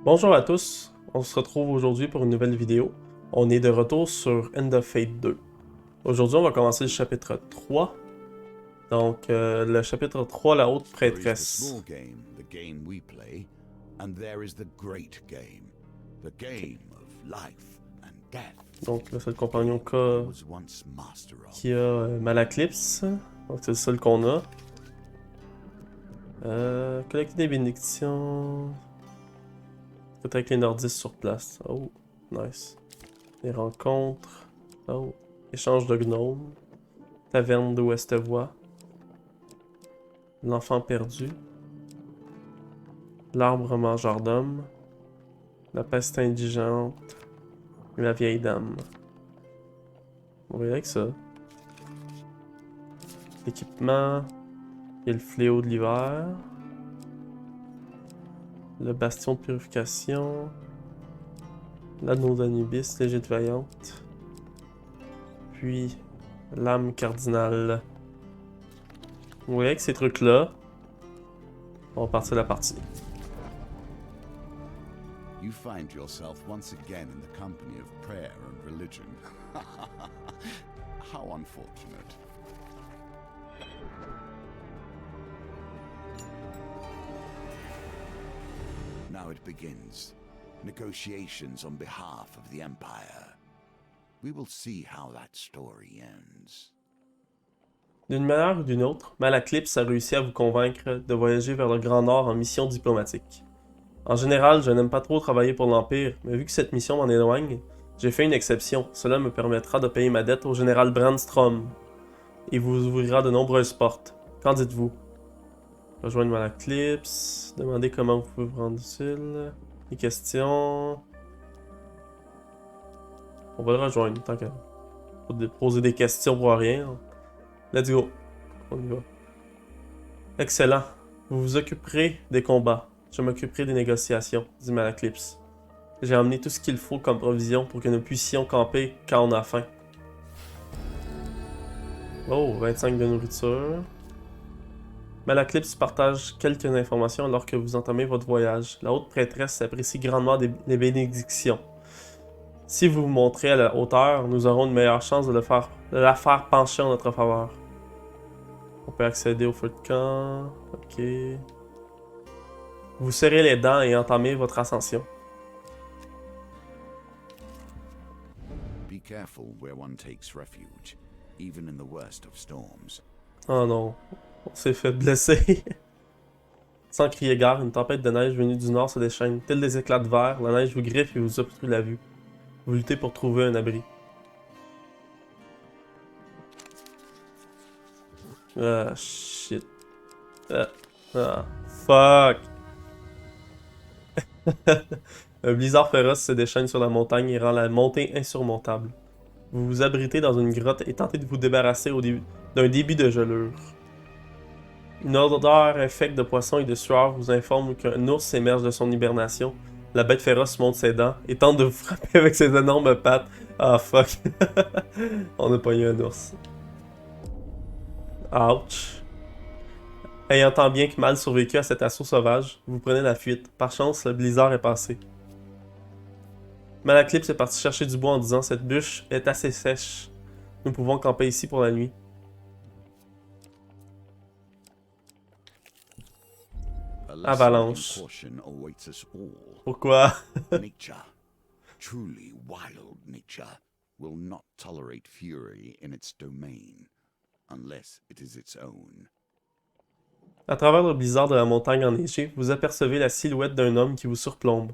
Bonjour à tous, on se retrouve aujourd'hui pour une nouvelle vidéo. On est de retour sur End of Fate 2. Aujourd'hui, on va commencer le chapitre 3. Donc, le chapitre 3, la haute prêtresse. Donc là, c'est le compagnon K qui a Malaclypse. Donc c'est le seul qu'on a. Collecter des bénédictions. Peut-être avec les nordistes sur place. Oh, nice. Des rencontres. Oh, échange de gnomes. Taverne de Westevoie. L'enfant perdu. L'arbre mangeur d'hommes. La peste indigente. Et la vieille dame. On va y aller avec ça. L'équipement. Il y a le fléau de l'hiver. Le bastion de purification. L'anneau d'Anubis, légite vaillante. Puis, l'âme cardinale. Vous voyez avec ces trucs-là, on va partir la partie. You find yourself once again in the company of prayer and religion. How unfortunate. Now it begins. Negotiations on behalf of the Empire. We will see how that story ends. D'une manière ou d'une autre, Malaclypse a réussi à vous convaincre de voyager vers le Grand Nord en mission diplomatique. En général, je n'aime pas trop travailler pour l'Empire, mais vu que cette mission m'en éloigne, j'ai fait une exception. Cela me permettra de payer ma dette au général Brandstrom et vous ouvrira de nombreuses portes. Qu'en dites-vous? Rejoindre Malaclypse, demander comment vous pouvez vous rendre utile, des questions... On va le rejoindre, tant qu'à poser des questions pour rien. Let's go. On y va. Excellent. Vous vous occuperez des combats. Je m'occuperai des négociations, dit Malaclypse. J'ai emmené tout ce qu'il faut comme provision pour que nous puissions camper quand on a faim. Oh, 25 de nourriture. Malaclypse partage quelques informations alors que vous entamez votre voyage. La haute prêtresse apprécie grandement les bénédictions. Si vous vous montrez à la hauteur, nous aurons une meilleure chance de la faire pencher en notre faveur. On peut accéder au feu de camp. Ok. Vous serrez les dents et entamez votre ascension. Be careful where one takes refuge, even in the worst of storms. Oh non, on s'est fait blesser. Sans crier gare, une tempête de neige venue du nord se déchaîne. Tels des éclats de verre, la neige vous griffe et vous obstrue la vue. Vous luttez pour trouver un abri. Ah, shit. Fuck. Un blizzard féroce se déchaîne sur la montagne et rend la montée insurmontable. Vous vous abritez dans une grotte et tentez de vous débarrasser d'un début de gelure. Une odeur infecte de poisson et de sueur vous informe qu'un ours émerge de son hibernation. La bête féroce monte ses dents et tente de vous frapper avec ses énormes pattes. Ah fuck. On a pogné un ours. Ouch. Ayant tant bien que mal survécu à cet assaut sauvage, vous prenez la fuite. Par chance, le blizzard est passé. Malaclypse est parti chercher du bois en disant « Cette bûche est assez sèche. Nous pouvons camper ici pour la nuit. » Avalanche. Pourquoi? Nature, truly wild nature, will not tolerate fury in its domain, unless it is its own. À travers le blizzard de la montagne enneigée, vous apercevez la silhouette d'un homme qui vous surplombe.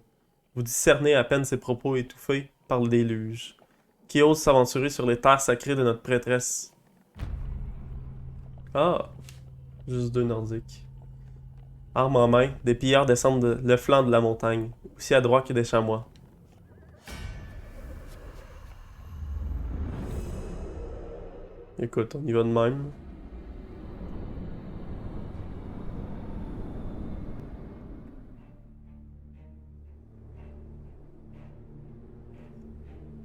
Vous discernez à peine ses propos étouffés par le déluge. Qui ose s'aventurer sur les terres sacrées de notre prêtresse? Ah, juste deux nordiques. Arme en main, des pilleurs descendent le flanc de la montagne, aussi à droite que des chamois. Écoute, on y va de même.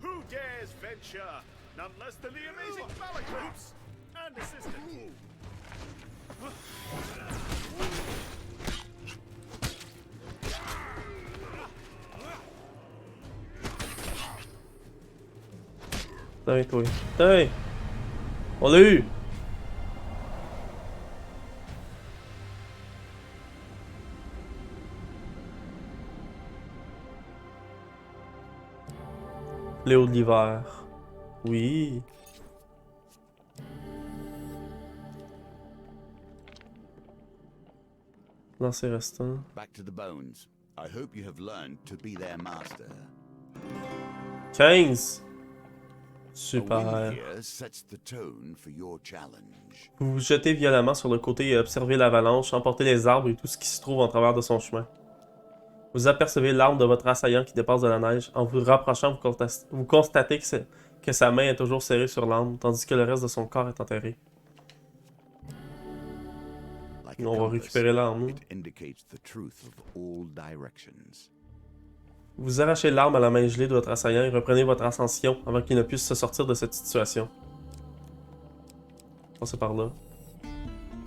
Who dares venture? None less than the amazing Malaclypse and assistant. Tiens, toi. Tiens! On l'a eu! Léo de l'hiver. Oui. Lancer restant. Back to the bones. I hope you have learned to be their master. 15! A win Super. here sets the tone for your challenge. Vous vous jetez violemment sur le côté et observez l'avalanche, emporter les arbres et tout ce qui se trouve en travers de son chemin. Vous apercevez l'arme de votre assaillant qui dépasse de la neige. En vous rapprochant, vous constatez que sa main est toujours serrée sur l'arme, tandis que le reste de son corps est enterré. Like a On va compass, récupérer l'arme. it indicates the truth of all directions. Vous arrachez l'arme à la main gelée de votre assaillant et reprenez votre ascension avant qu'il ne puisse se sortir de cette situation. Passez par là.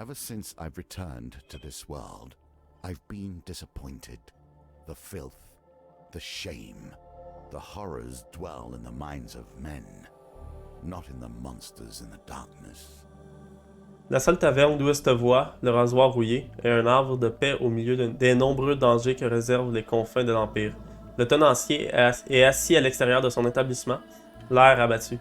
Ever since I've returned to this world, I've been disappointed. The filth, the shame, the horrors dwell in the minds of men, not in the monsters in the darkness. La seule taverne d'où est voix, le rasoir rouillé, est un arbre de paix au milieu des nombreux dangers que réservent les confins de l'Empire. Le tenancier est assis à l'extérieur de son établissement, l'air abattu.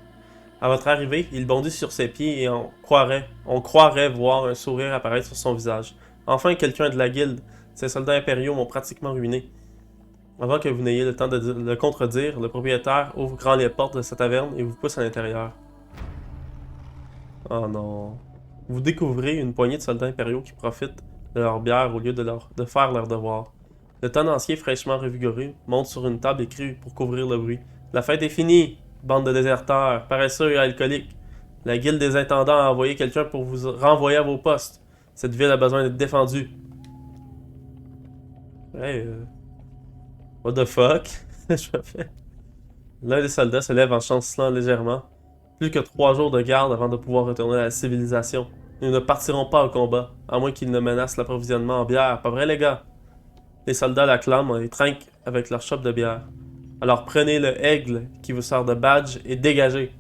À votre arrivée, il bondit sur ses pieds et on croirait voir un sourire apparaître sur son visage. Enfin, quelqu'un de la guilde. Ces soldats impériaux m'ont pratiquement ruiné. Avant que vous n'ayez le temps de le contredire, le propriétaire ouvre grand les portes de sa taverne et vous pousse à l'intérieur. Oh non. Vous découvrez une poignée de soldats impériaux qui profitent de leur bière au lieu de faire leur devoir. Le tenancier fraîchement revigoré monte sur une table et crie pour couvrir le bruit. La fête est finie, bande de déserteurs, paresseux et alcooliques. La guilde des intendants a envoyé quelqu'un pour vous renvoyer à vos postes. Cette ville a besoin d'être défendue. Hey, what the fuck? Je me fais. L'un des soldats se lève en chancelant légèrement. Plus que 3 jours de garde avant de pouvoir retourner à la civilisation. Nous ne partirons pas au combat, à moins qu'ils ne menacent l'approvisionnement en bière. Pas vrai, les gars? Les soldats l'acclament et trinquent avec leur chope de bière. Alors prenez le aigle qui vous sert de badge et dégagez.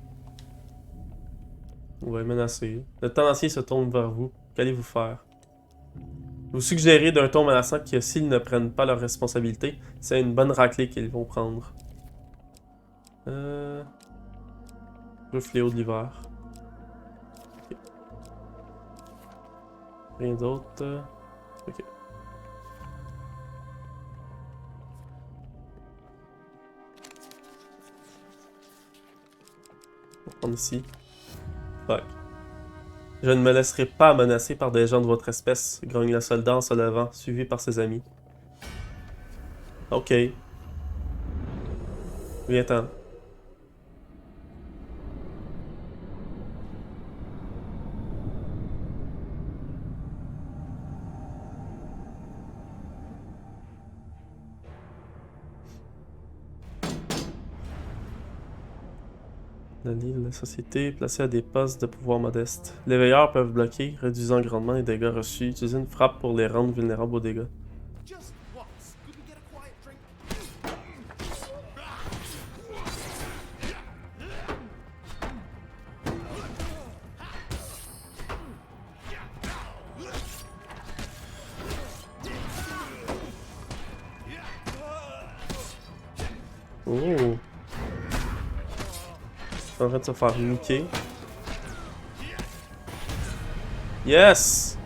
On va les menacer. Le tenancier se tourne vers vous. Qu'allez-vous faire? Vous suggérez d'un ton menaçant que s'ils ne prennent pas leurs responsabilités, c'est une bonne raclée qu'ils vont prendre. Le fléau de l'hiver. Ok. Rien d'autre. Ok. On va prendre ici. Fuck. Je ne me laisserai pas menacer par des gens de votre espèce, grogne le soldat en se levant, suivi par ses amis. Ok. Viens-t'en. La Ligue de la société, placée à des postes de pouvoir modestes. Les veilleurs peuvent bloquer, réduisant grandement les dégâts reçus. Utiliser une frappe pour les rendre vulnérables aux dégâts. Just once. Could we get a quiet drink? Oh! En train de se faire niquer. Yes!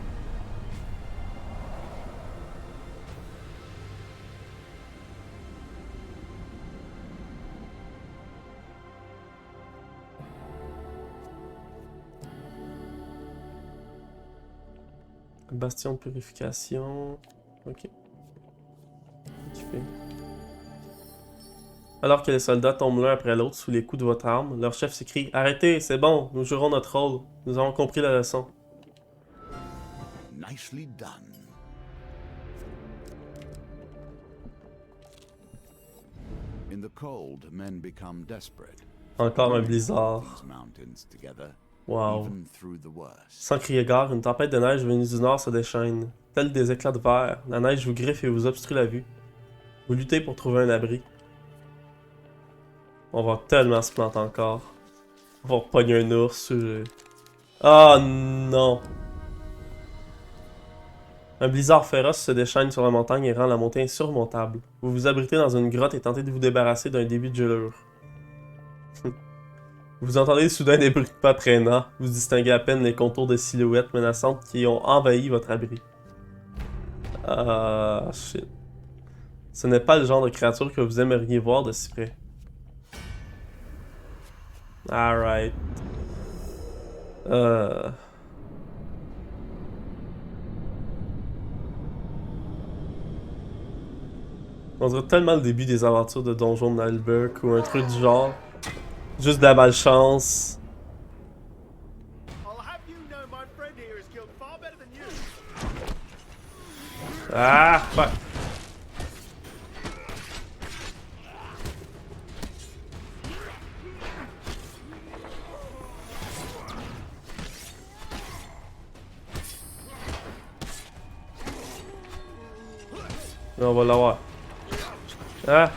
Bastion de purification. Ok. Kiffé. Alors que les soldats tombent l'un après l'autre sous les coups de votre arme, leur chef s'écrie « Arrêtez, c'est bon, nous jouerons notre rôle. Nous avons compris la leçon. » Nicely done. In the cold, men become desperate. Encore un blizzard. These mountains together, Wow. even through the worst. Sans crier gare, une tempête de neige venue du nord se déchaîne. Telle des éclats de verre, la neige vous griffe et vous obstrue la vue. Vous luttez pour trouver un abri. On va tellement se planter encore. On va repogner un ours. Ah non! Un blizzard féroce se déchaîne sur la montagne et rend la montée insurmontable. Vous vous abritez dans une grotte et tentez de vous débarrasser d'un début de gelure. Vous entendez soudain des bruits de pas traînants. Vous distinguez à peine les contours de silhouettes menaçantes qui ont envahi votre abri. Ah, shit. Ce n'est pas le genre de créature que vous aimeriez voir de si près. Alright. On dirait tellement le début des aventures de Donjon de Nalberg ou un truc du genre. Juste de la malchance. I'll have you know my friend here is killed far better than you. Ah, fuck. On va l'avoir. Ah.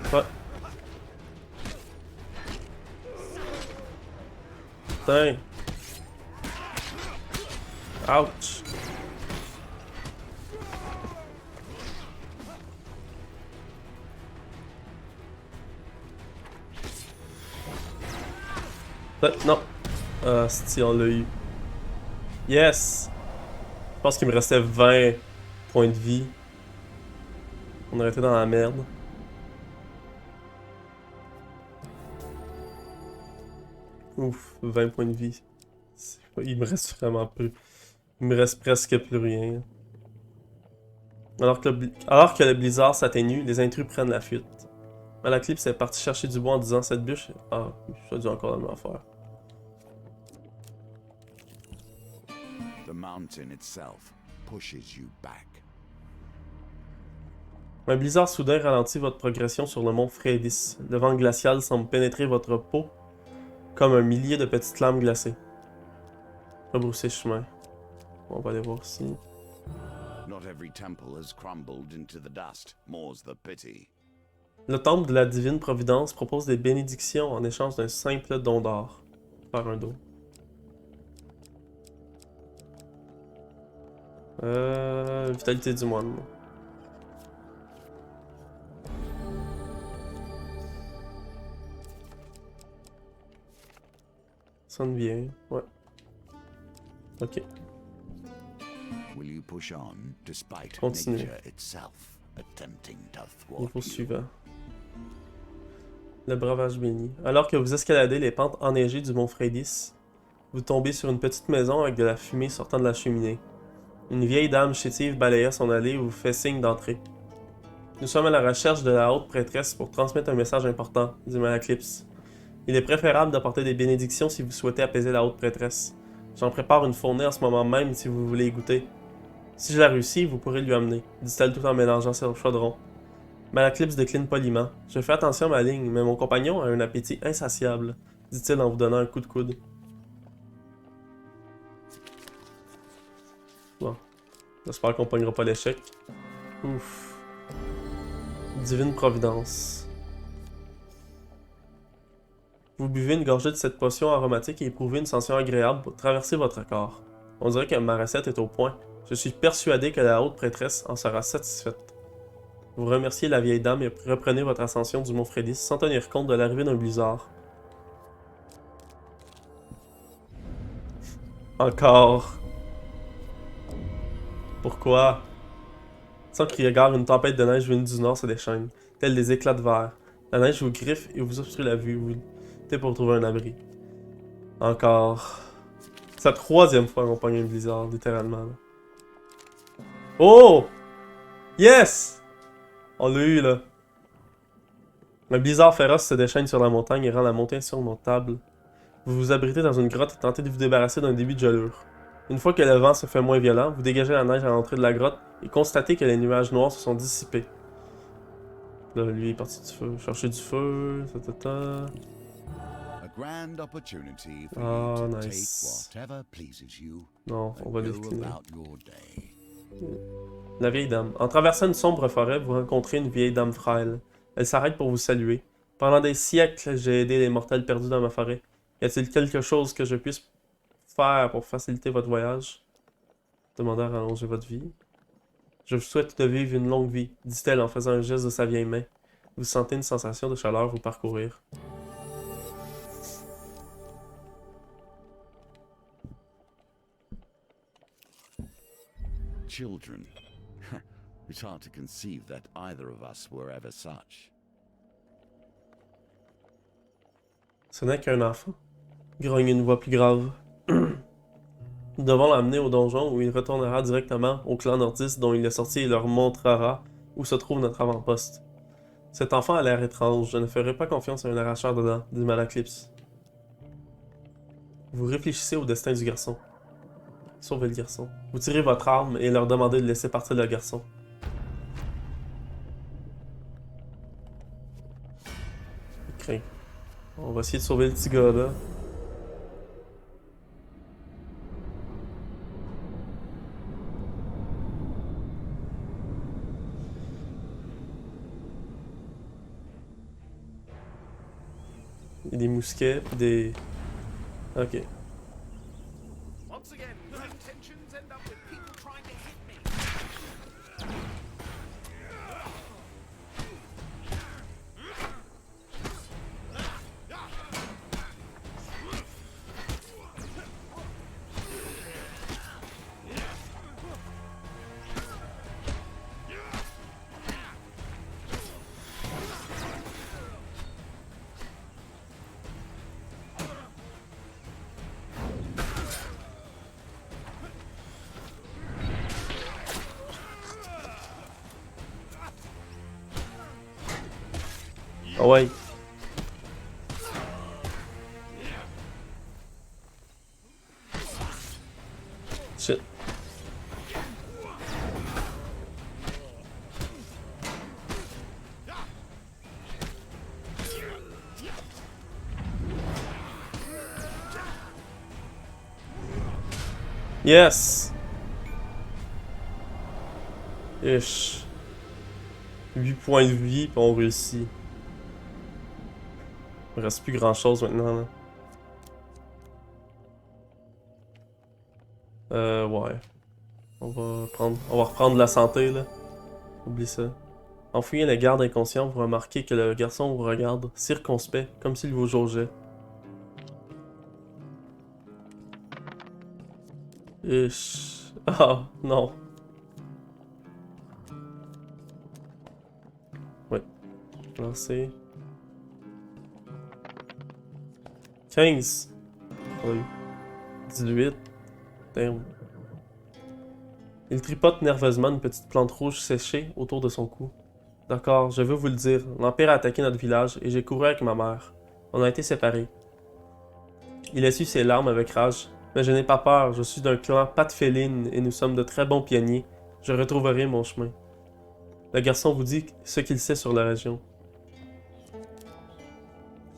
Fuck. Putain. Ouch. Non. Si on l'a eu. Yes! Je pense qu'il me restait 20 points de vie. On aurait été dans la merde. Ouf, 20 points de vie. Il me reste vraiment peu. Il me reste presque plus rien. Alors que le blizzard s'atténue, les intrus prennent la fuite. Malaclips est parti chercher du bois en disant cette bûche. Ah, j'ai dû encore la même affaire. The mountain itself pushes you back. Un blizzard soudain ralentit votre progression sur le mont Freydis. Le vent glacial semble pénétrer votre peau comme un millier de petites lames glacées. Rebrousser chemin. On va aller voir ici. Not every temple has crumbled into the dust, more's the pity. Le temple de la divine providence propose des bénédictions en échange d'un simple don d'or. Faire un don. Vitalité du moine. Ça sonne bien, ouais. Ok. Will you push on despite Continue. nature itself attempting to thwart Niveau you? suivant. Le breuvage béni. Alors que vous escaladez les pentes enneigées du mont Freydis, vous tombez sur une petite maison avec de la fumée sortant de la cheminée. Une vieille dame chétive balaya son allée et vous fait signe d'entrer. Nous sommes à la recherche de la haute prêtresse pour transmettre un message important, dit Malaclips. Il est préférable d'apporter des bénédictions si vous souhaitez apaiser la haute prêtresse. J'en prépare une fournée en ce moment même si vous voulez y goûter. Si je la réussis, vous pourrez lui amener, dit-elle tout en mélangeant ses chaudrons. Malaclips décline poliment. Je fais attention à ma ligne, mais mon compagnon a un appétit insatiable, dit-il en vous donnant un coup de coude. Bon. J'espère qu'on pognera pas l'échec. Ouf. Divine providence. Vous buvez une gorgée de cette potion aromatique et éprouvez une sensation agréable pour traverser votre corps. On dirait que ma recette est au point. Je suis persuadé que la haute prêtresse en sera satisfaite. Vous remerciez la vieille dame et reprenez votre ascension du mont Freydis sans tenir compte de l'arrivée d'un blizzard. Encore. Pourquoi? Sans qu'il regarde, une tempête de neige venue du nord se déchaîne, tels des éclats de verre. La neige vous griffe et vous obstrue la vue. Vous luttez pour trouver un abri. Encore. C'est la troisième fois qu'on pogne un blizzard, littéralement. Là. Oh! Yes! On l'a eu, là. Un blizzard féroce se déchaîne sur la montagne et rend la montée insurmontable. Vous vous abritez dans une grotte et tentez de vous débarrasser d'un début de gelure. Une fois que le vent se fait moins violent, vous dégagez la neige à l'entrée de la grotte et constatez que les nuages noirs se sont dissipés. Là, lui est parti du feu. Chercher du feu. A grand opportunity for Ah, you to nice. take whatever pleases you Non, on va and le go décliner. about your day. La vieille dame. En traversant une sombre forêt, vous rencontrez une vieille dame frêle. Elle s'arrête pour vous saluer. Pendant des siècles, j'ai aidé les mortels perdus dans ma forêt. Y a-t-il quelque chose que je puisse faire pour faciliter votre voyage? Demandez à rallonger votre vie. Je vous souhaite de vivre une longue vie, dit-elle en faisant un geste de sa vieille main. Vous sentez une sensation de chaleur vous parcourir. Children. It's hard to conceive that either of us were ever such. Ce n'est qu'un enfant. Grogne une voix plus grave. Nous devons l'amener au donjon où il retournera directement au clan nordiste dont il est sorti et leur montrera où se trouve notre avant-poste. Cet enfant a l'air étrange, je ne ferai pas confiance à un arracheur dedans, dit Malaclips. Vous réfléchissez au destin du garçon. Sauvez le garçon. Vous tirez votre arme et leur demandez de laisser partir le garçon. Il craint. On va essayer de sauver le petit gars là. Il y a des mousquets, pis des... Ok. Once again, my intentions end up with people trying to hit me. Ah ouais. Shit. Yes! Ish. 8 points de vie, puis on réussit. Il reste plus grand chose maintenant là. Ouais. On va reprendre la santé là. Oublie ça. En fouillant les gardes inconscients, vous remarquez que le garçon vous regarde, circonspect, comme s'il vous jaugeait. Ish. Ah, non. Ouais. Lancer. 15. Oui. 18. Damn. Il tripote nerveusement une petite plante rouge séchée autour de son cou. D'accord, je veux vous le dire, l'Empire a attaqué notre village et j'ai couru avec ma mère. On a été séparés. Il essuie ses larmes avec rage. Mais je n'ai pas peur, je suis d'un clan patte féline et nous sommes de très bons pionniers. Je retrouverai mon chemin. Le garçon vous dit ce qu'il sait sur la région.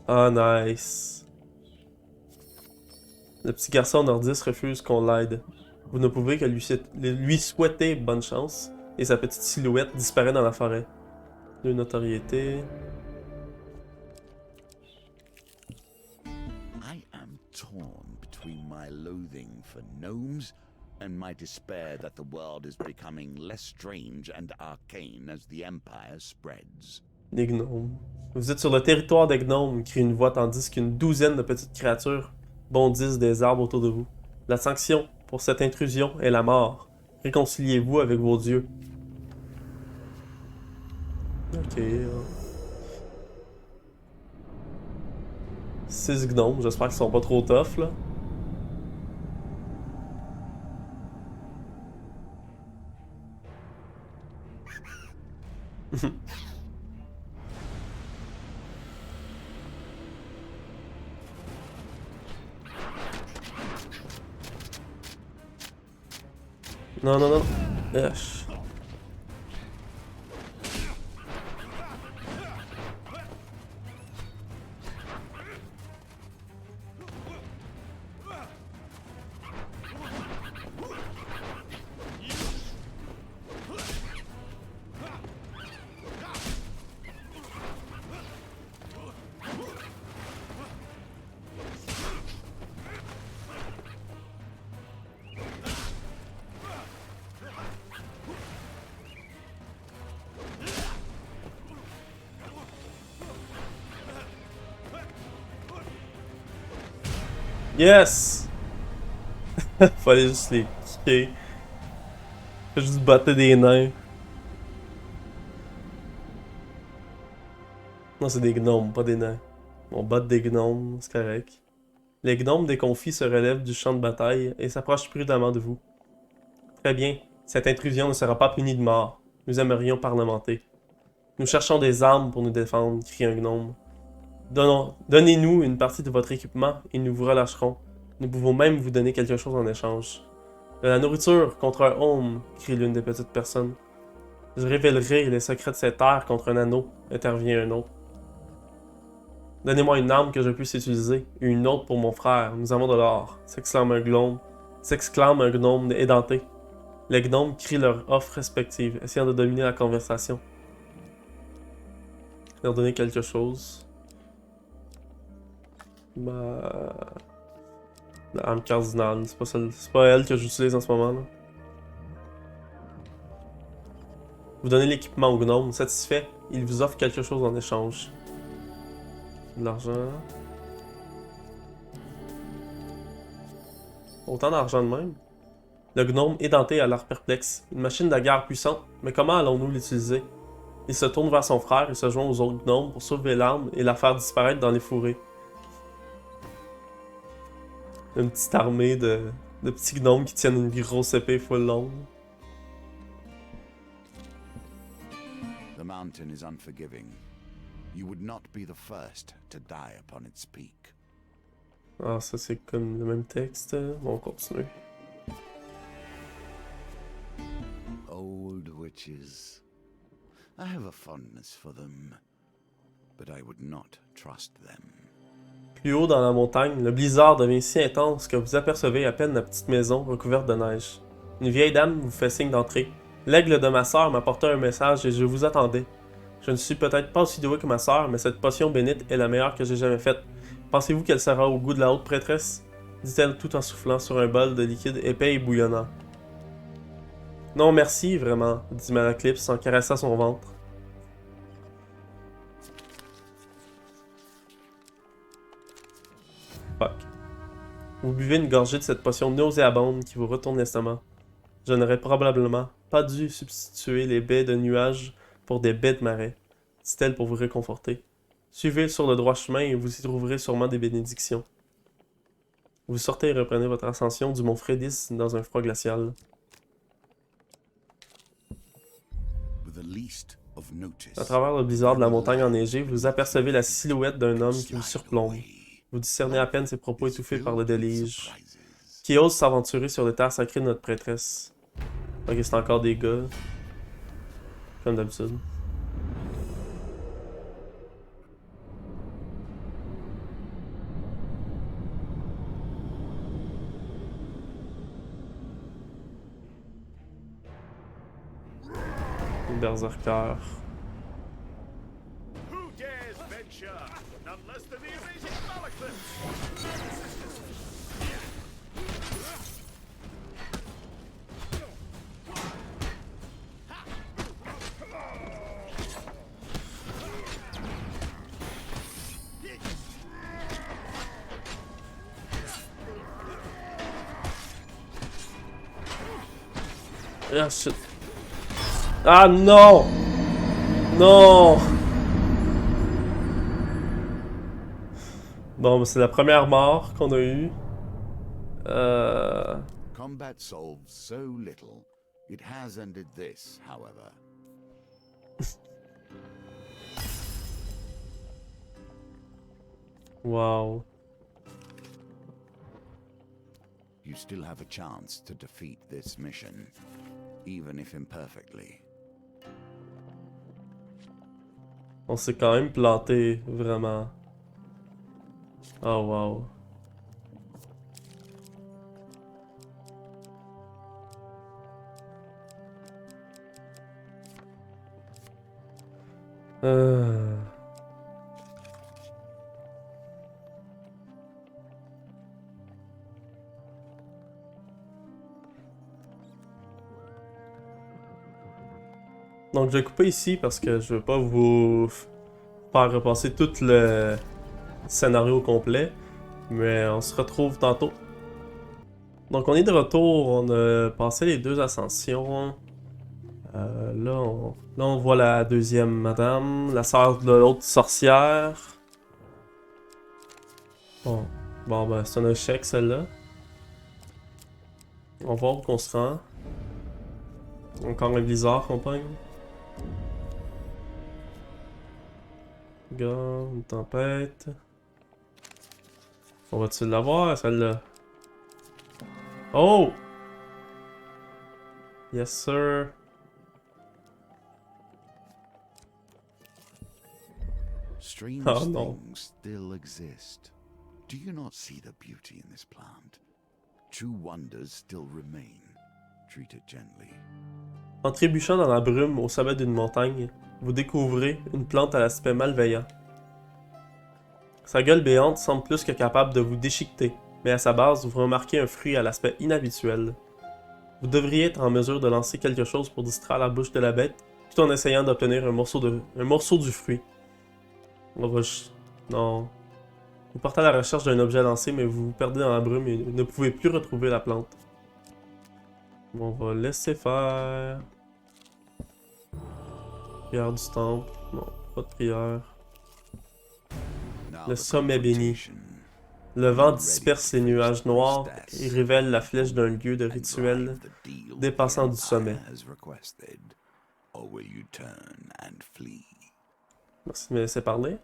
Ah, nice. Le petit garçon nordiste refuse qu'on l'aide. Vous ne pouvez que lui souhaiter bonne chance, et sa petite silhouette disparaît dans la forêt. De notoriété. I am torn between my loathing for gnomes and my despair that the world is becoming less strange and arcane as the Empire spreads. Les gnomes. Vous êtes sur le territoire des gnomes, crie une voix tandis qu'une douzaine de petites créatures bondissent des arbres autour de vous. La sanction pour cette intrusion est la mort. Réconciliez-vous avec vos dieux. Ok. 6 gnomes, j'espère qu'ils sont pas trop tough là. Non, non, non. Wesh. Yes! Fallait juste les kicker. Faut juste botter des nains. Non, c'est des gnomes, pas des nains. On botte des gnomes, c'est correct. Les gnomes déconfits se relèvent du champ de bataille et s'approchent prudemment de vous. Très bien, cette intrusion ne sera pas punie de mort. Nous aimerions parlementer. Nous cherchons des armes pour nous défendre, crie un gnome. Donnez-nous une partie de votre équipement et nous vous relâcherons. Nous pouvons même vous donner quelque chose en échange. De la nourriture contre un home, crie l'une des petites personnes. Je révélerai les secrets de cette terre contre un anneau, intervient un autre. Donnez-moi une arme que je puisse utiliser, et une autre pour mon frère, nous avons de l'or, s'exclame un gnome édenté. Les gnomes crient leurs offres respectives, essayant de dominer la conversation. Leur donner quelque chose. L'arme cardinale, c'est pas elle que j'utilise en ce moment là. Vous donnez l'équipement au gnome, satisfait, il vous offre quelque chose en échange. De l'argent. Autant d'argent de même. Le gnome édenté a l'air perplexe. Une machine de guerre puissante, mais comment allons-nous l'utiliser? Il se tourne vers son frère et se joint aux autres gnomes pour sauver l'arme et la faire disparaître dans les fourrés. Une petite armée de petits gnomes qui tiennent une grosse épée full longue. The mountain is unforgiving. You would not be the first to die upon its peak. Ah, ça c'est comme le même texte. Bon, on continue. Old witches. I have a fondness for them, but I would not trust them. Plus haut dans la montagne, le blizzard devient si intense que vous apercevez à peine la petite maison recouverte de neige. Une vieille dame vous fait signe d'entrer. L'aigle de ma sœur m'apportait un message et je vous attendais. Je ne suis peut-être pas aussi doué que ma sœur, mais cette potion bénite est la meilleure que j'ai jamais faite. Pensez-vous qu'elle sera au goût de la haute prêtresse? Dit-elle tout en soufflant sur un bol de liquide épais et bouillonnant. Non merci, vraiment, dit Malaclypse en caressant son ventre. Fuck. Vous buvez une gorgée de cette potion nauséabonde qui vous retourne l'estomac. Je n'aurais probablement pas dû substituer les baies de nuages pour des baies de marais, dit-elle pour vous réconforter. Suivez sur le droit chemin et vous y trouverez sûrement des bénédictions. Vous sortez et reprenez votre ascension du mont Frédis dans un froid glacial. À travers le blizzard de la montagne enneigée, vous apercevez la silhouette d'un homme qui vous surplombe. Vous discernez à peine ses propos étouffés par le déluge. Qui ose s'aventurer sur les terres sacrées de notre prêtresse? Ok, c'est encore des gars. Comme d'habitude. Berserker. Who dares venture? None less than the amazing Malekith! Ah shit. Ah non! Non! Bon, c'est la première mort qu'on a eue. Combat solves so little. It has ended this, however. Wow. You still have a chance to defeat this mission, even if imperfectly. On s'est quand même planté, vraiment. Oh wow. Donc je vais couper ici parce que je veux pas vous faire repasser tout le scénario complet. Mais on se retrouve tantôt. Donc on est de retour, on a passé les 2 ascensions. Là, on voit la deuxième madame, la sœur de l'autre sorcière. Bon, ben c'est un échec celle-là. On va voir où qu'on se rend. Encore un blizzard qu'on pogne. Gars, une tempête. On va-tu l'avoir celle-là? Oh! Yes sir. Strange Oh, no. things still exist. Do you not see the beauty in this plant? True wonders still remain. Treat it gently. En trébuchant dans la brume au sommet d'une montagne, vous découvrez une plante à l'aspect malveillant. Sa gueule béante semble plus que capable de vous déchiqueter, mais à sa base, vous remarquez un fruit à l'aspect inhabituel. Vous devriez être en mesure de lancer quelque chose pour distraire la bouche de la bête, tout en essayant d'obtenir un morceau du fruit. On va non. Vous partez à la recherche d'un objet lancé, mais vous vous perdez dans la brume et ne pouvez plus retrouver la plante. On va laisser faire. Prière du temple. Non, pas de prière. Now Le the sommet béni. confrontation. Le vent disperse les nuages noirs et révèle la flèche d'un lieu de rituel Drive the deal dépassant the du sommet. Empire has requested. Or will you turn and flee? Merci de me laisser parler.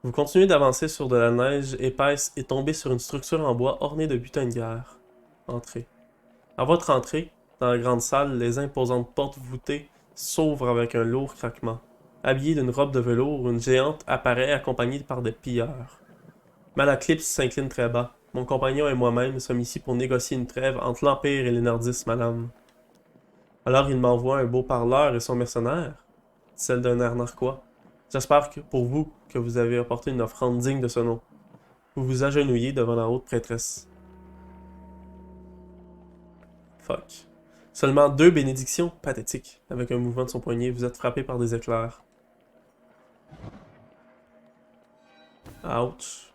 Vous continuez d'avancer sur de la neige épaisse et tombez sur une structure en bois ornée de butins de guerre. Entrez. À votre entrée, dans la grande salle, les imposantes portes voûtées s'ouvrent avec un lourd craquement. Habillée d'une robe de velours, une géante apparaît accompagnée par des pilleurs. Malaclypse s'incline très bas. Mon compagnon et moi-même sommes ici pour négocier une trêve entre l'Empire et les Nordistes, madame. Alors il m'envoie un beau parleur et son mercenaire, celle d'un air narquois. J'espère que pour vous que vous avez apporté une offrande digne de ce nom. Vous vous agenouillez devant la haute prêtresse. Fuck. Seulement 2 bénédictions pathétiques. Avec un mouvement de son poignet, vous êtes frappé par des éclairs. Ouch.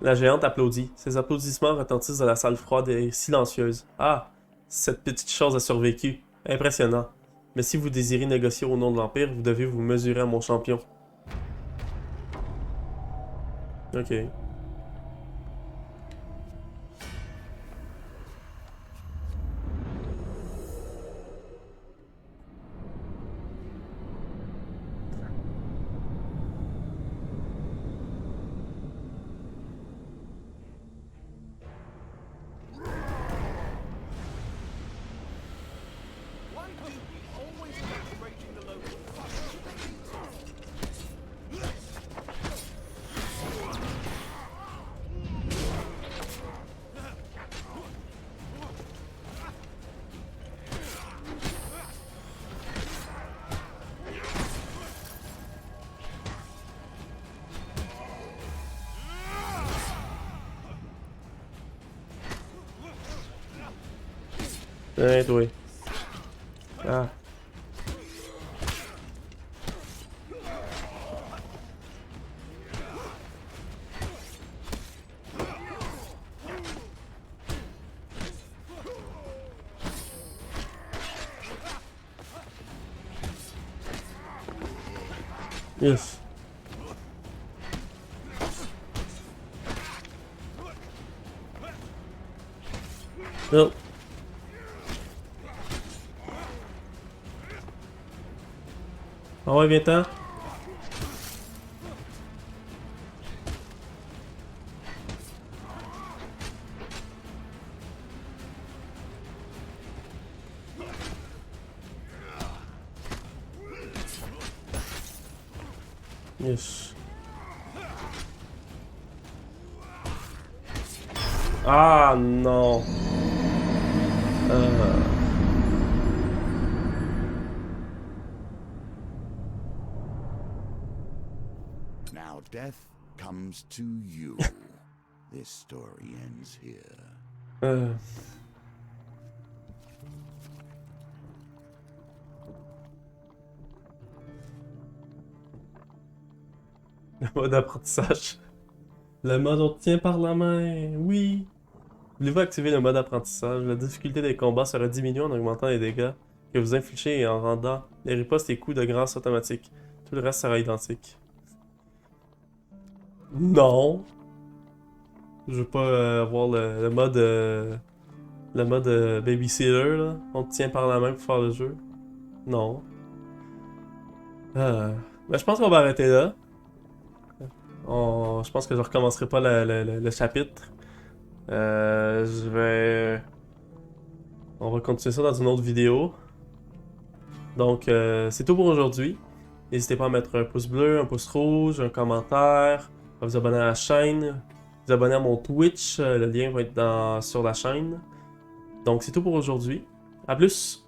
La géante applaudit. Ses applaudissements retentissent de la salle froide et silencieuse. Ah, cette petite chose a survécu. Impressionnant. Mais si vous désirez négocier au nom de l'Empire, vous devez vous mesurer à mon champion. Ok. Why do we always end up raging the local Toi. Ah. Yes. Oh. Ah ouais, viens-t'en. Yes. Ah non. Now death comes to you. This story ends here. Euh. Le mode apprentissage. Le mode on te tient par la main, oui. Voulez-vous activer le mode apprentissage? La difficulté des combats sera diminuée en augmentant les dégâts que vous infligez et en rendant les ripostes et coups de grâce automatiques. Tout le reste sera identique. Non. Je veux pas avoir le mode babysitter là. On te tient par la main pour faire le jeu. Non. Ben, je pense qu'on va arrêter là. Je pense que je recommencerai pas le chapitre. Je vais... On va continuer ça dans une autre vidéo. Donc, c'est tout pour aujourd'hui. N'hésitez pas à mettre un pouce bleu, un pouce rouge, un commentaire, à vous abonner à la chaîne, vous abonner à mon Twitch, le lien va être sur la chaîne. Donc, c'est tout pour aujourd'hui. À plus!